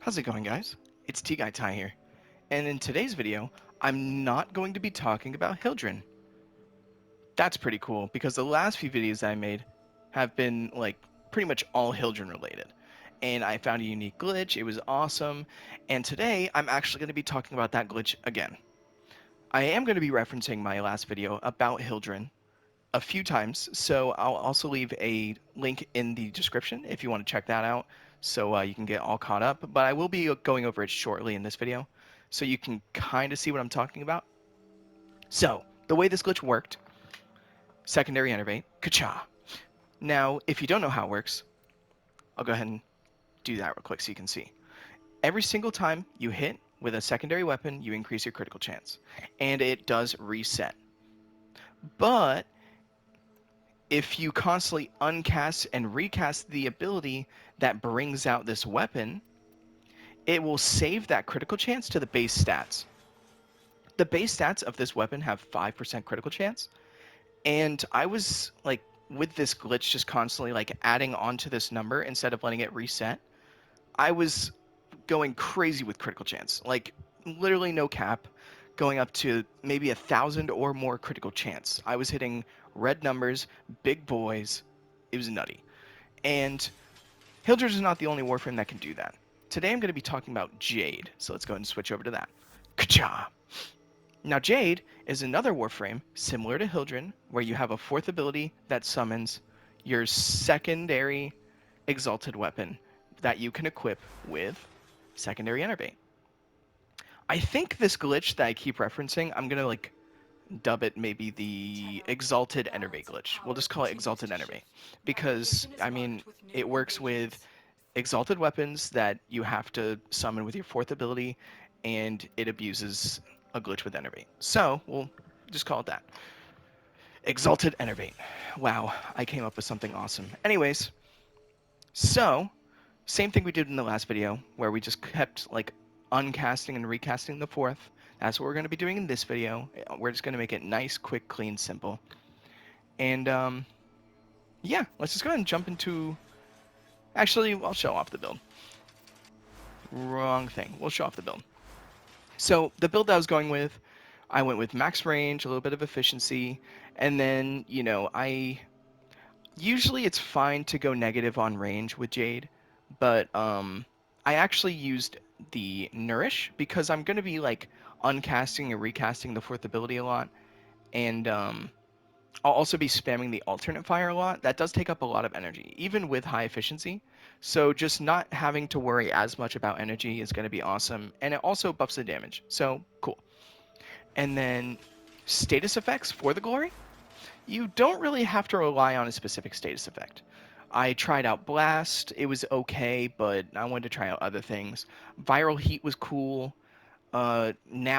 How's it going, guys? It's T-Guy Ty here, and in today's video, I'm not going to be talking about Hildren. That's pretty cool, because the last few videos I made have been, pretty much all Hildren related. And I found a unique glitch, it was awesome, and today I'm actually going to be talking about that glitch again. I am going to be referencing my last video about Hildren a few times, so I'll also leave a link in the description if you want to check that out, so you can get all caught up. But I will be going over it shortly in this video, so you can kind of see what I'm talking about. So, the way this glitch worked, secondary enervate, ka-cha. Now, if you don't know how it works, I'll go ahead and do that real quick so you can see. Every single time you hit with a secondary weapon, you increase your critical chance, and it does reset. But if you constantly uncast and recast the ability that brings out this weapon, it will save that critical chance to the base stats. The base stats of this weapon have 5% critical chance, and I was with this glitch just constantly adding onto this number instead of letting it reset. I was going crazy with critical chance, literally no cap, going up to maybe 1,000 or more critical chance. I was hitting red numbers, big boys. It was nutty. And Hildred is not the only Warframe that can do that. Today I'm going to be talking about Jade, so let's go ahead and switch over to that. Ka-cha! Now Jade is another Warframe similar to Hildren, where you have a fourth ability that summons your secondary Exalted weapon that you can equip with secondary enervate. I think this glitch that I keep referencing, I'm gonna dub it maybe the Exalted enervate glitch. We'll just call it Exalted enervate because I mean it works with exalted weapons that you have to summon with your fourth ability, and it abuses a glitch with enervate. So we'll just call it that. Exalted enervate. Wow, I came up with something awesome. Anyways, so same thing we did in the last video where we just kept uncasting and recasting the fourth. That's what we're going to be doing in this video. We're just going to make it nice, quick, clean, simple. And yeah, let's just go ahead and jump into... Actually, I'll show off the build. Wrong thing. We'll show off the build. So the build that I was going with, I went with max range, a little bit of efficiency, and then, usually it's fine to go negative on range with Jade, but I actually used the Nourish because I'm going to be uncasting and recasting the fourth ability a lot, and I'll also be spamming the alternate fire a lot. That does take up a lot of energy, even with high efficiency. So just not having to worry as much about energy is going to be awesome, and it also buffs the damage, so cool. And then status effects for the glory. You don't really have to rely on a specific status effect. I tried out Blast, it was okay, but I wanted to try out other things. Viral Heat was cool. Now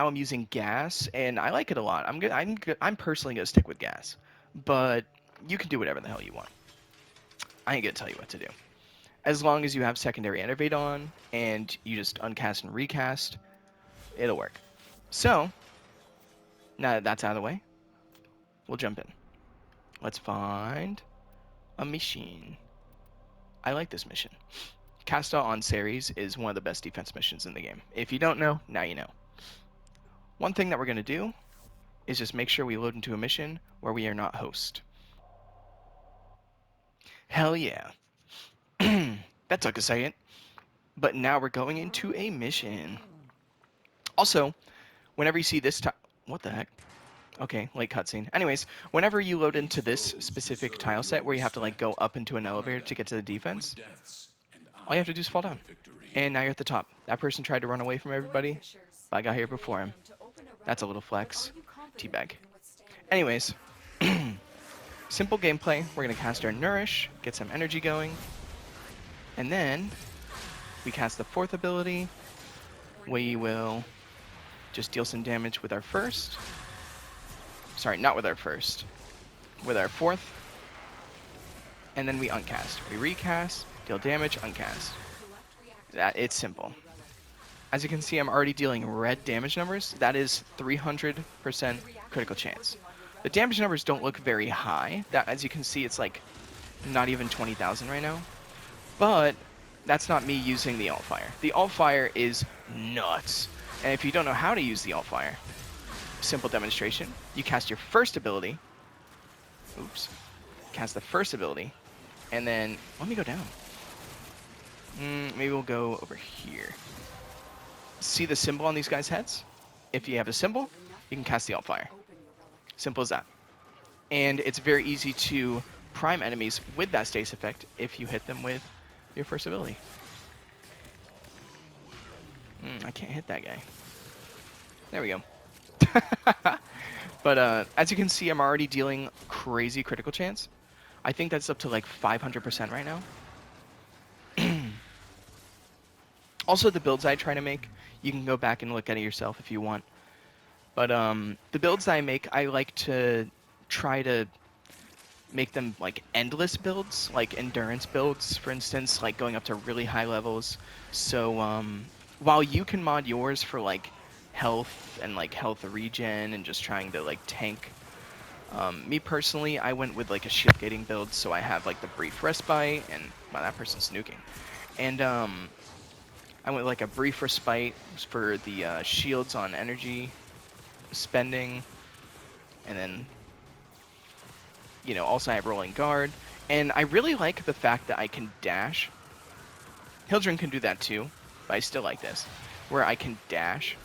I'm using Gas, and I like it a lot. I'm personally gonna stick with Gas, but you can do whatever the hell you want. I ain't gonna tell you what to do. As long as you have secondary enervate on, and you just uncast and recast, it'll work. So, now that that's out of the way, we'll jump in. Let's find a mission. I like this mission. Cast Out on Ceres is one of the best defense missions in the game. If you don't know, now you know. One thing that we're going to do is just make sure we load into a mission where we are not host. Hell yeah. That took a second. But now we're going into a mission. Also, whenever you see this what the heck? Okay, late cutscene. Anyways, whenever you load into this specific tile set where you have to go up into an elevator to get to the defense, all you have to do is fall down. And now you're at the top. That person tried to run away from everybody, but I got here before him. That's a little flex. Teabag. Anyways, simple gameplay. We're going to cast our Nourish, get some energy going, and then we cast the fourth ability. We will just deal some damage with our first. Sorry, not with our first. With our fourth. And then we uncast. We recast, deal damage, uncast. It's simple. As you can see, I'm already dealing red damage numbers. That is 300% critical chance. The damage numbers don't look very high. That, as you can see, it's not even 20,000 right now. But that's not me using the alt fire. The alt fire is nuts. And if you don't know how to use the alt fire, simple demonstration, you cast your first ability. Oops. Cast the first ability. And then, let me go down. Maybe we'll go over here. See the symbol on these guys' heads? If you have a symbol, you can cast the alt fire. Simple as that. And it's very easy to prime enemies with that stasis effect if you hit them with your first ability. I can't hit that guy. There we go. But as you can see, I'm already dealing crazy critical chance. I think that's up to like 500% right now. Also, the builds I try to make, you can go back and look at it yourself if you want. But the builds I make, I like to try to make them like endless builds, like endurance builds, for instance, like going up to really high levels. So while you can mod yours for like health and like health regen and just trying to like tank, me personally, I went with like a shield gating build, so I have like the brief respite, and wow, that person's nuking. And I went with like a brief respite for the shields on energy spending, and then, you know, also I have rolling guard. And I really like the fact that I can dash. Hildren can do that too, but I still like this, where I can dash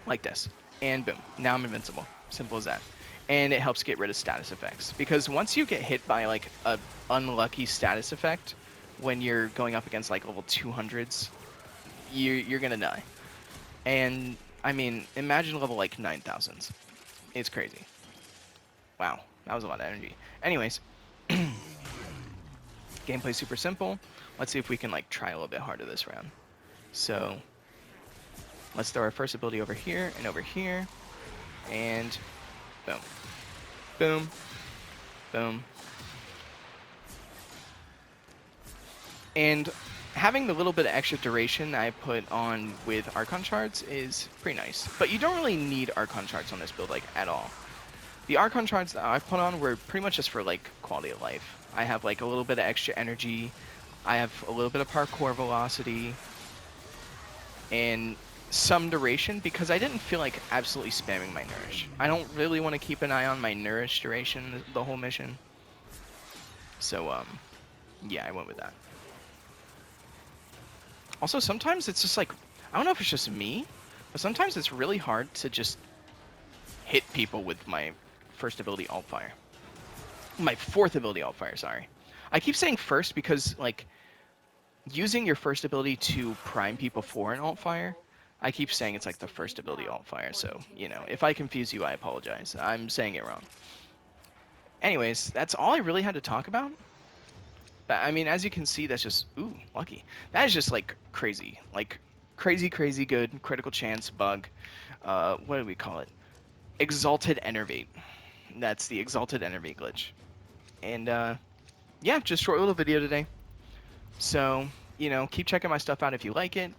like this, and boom, now I'm invincible. Simple as that. And it helps get rid of status effects, because once you get hit by like a unlucky status effect when you're going up against like level 200s, you're gonna die. And I mean, imagine level like 9000s. It's crazy. Wow, that was a lot of energy. Anyways, gameplay's super simple. Let's see if we can like try a little bit harder this round. So let's throw our first ability over here and over here, and boom, boom, boom. And having the little bit of extra duration I put on with Archon Shards is pretty nice. But you don't really need Archon Shards on this build, like, at all. The Archon Shards that I put on were pretty much just for, like, quality of life. I have, like, a little bit of extra energy. I have a little bit of parkour velocity. And some duration, because I didn't feel like absolutely spamming my Nourish. I don't really want to keep an eye on my Nourish duration the whole mission. So, yeah, I went with that. Also, sometimes it's just like, I don't know if it's just me, but sometimes it's really hard to just hit people with my first ability alt fire. My fourth ability alt fire, sorry. I keep saying first because, like, using your first ability to prime people for an alt fire, I keep saying it's like the first ability alt fire, so, you know, if I confuse you, I apologize. I'm saying it wrong. Anyways, that's all I really had to talk about. But, I mean, as you can see, that's just, ooh, lucky. That is just, like, crazy. Like, crazy, crazy good critical chance bug. What do we call it? Exalted enervate. That's the Exalted enervate glitch. And, yeah, just short little video today. So, you know, keep checking my stuff out if you like it.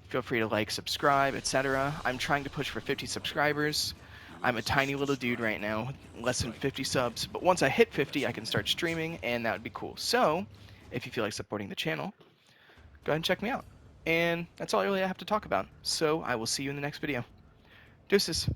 Feel free to like, subscribe, etc. I'm trying to push for 50 subscribers. I'm a tiny little dude right now, less than 50 subs, but once I hit 50, I can start streaming, and that would be cool. So, if you feel like supporting the channel, go ahead and check me out. And that's all I really have to talk about. So, I will see you in the next video. Deuces.